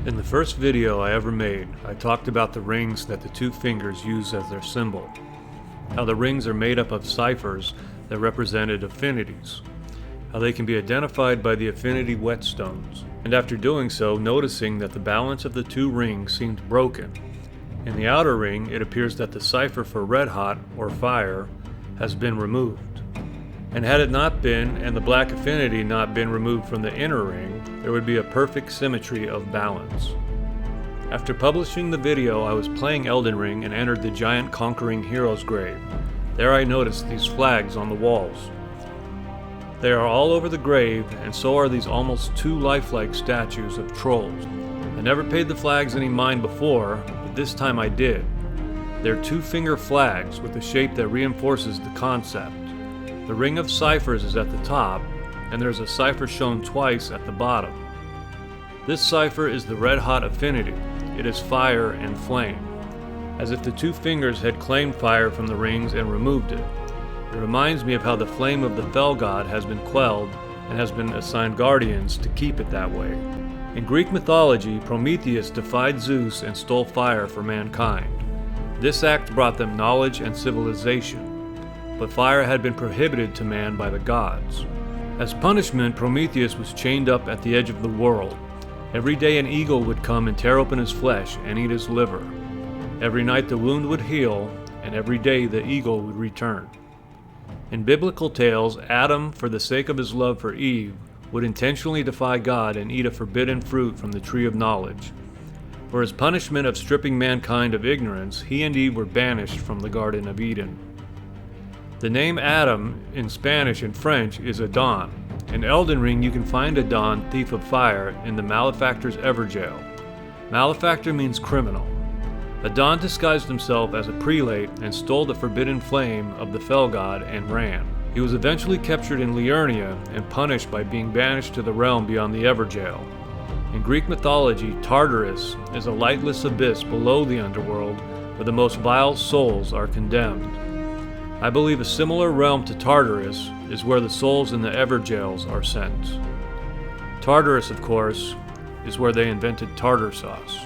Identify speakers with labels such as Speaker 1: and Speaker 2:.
Speaker 1: In the first video I ever made, I talked about the rings that the two fingers use as their symbol. How the rings are made up of ciphers that represented affinities. How they can be identified by the affinity whetstones. And after doing so, noticing that the balance of the two rings seemed broken. In the outer ring, it appears that the cipher for red hot, or fire, has been removed. And had it not been, and the black affinity not been removed from the inner ring, there would be a perfect symmetry of balance. After publishing the video, I was playing Elden Ring and entered the giant conquering hero's grave. There I noticed these flags on the walls. They are all over the grave, and so are these almost too lifelike statues of trolls. I never paid the flags any mind before, but this time I did. They're two-finger flags with a shape that reinforces the concept. The Ring of Ciphers is at the top, and there's a cipher shown twice at the bottom. This cipher is the red-hot affinity. It is fire and flame, as if the two fingers had claimed fire from the rings and removed it. It reminds me of how the flame of the fell god has been quelled and has been assigned guardians to keep it that way. In Greek mythology, Prometheus defied Zeus and stole fire for mankind. This act brought them knowledge and civilization. But fire had been prohibited to man by the gods. As punishment, Prometheus was chained up at the edge of the world. Every day an eagle would come and tear open his flesh and eat his liver. Every night the wound would heal, and every day the eagle would return. In biblical tales, Adam, for the sake of his love for Eve, would intentionally defy God and eat a forbidden fruit from the tree of knowledge. For his punishment of stripping mankind of ignorance, he and Eve were banished from the Garden of Eden. The name Adam in Spanish and French is Adan. In Elden Ring you can find Adan, Thief of Fire, in the Malefactor's Everjail. Malefactor means criminal. Adan disguised himself as a prelate and stole the forbidden flame of the fell god and ran. He was eventually captured in Liurnia and punished by being banished to the realm beyond the Everjail. In Greek mythology, Tartarus is a lightless abyss below the underworld where the most vile souls are condemned. I believe a similar realm to Tartarus is where the souls in the Everjails are sent. Tartarus, of course, is where they invented tartar sauce.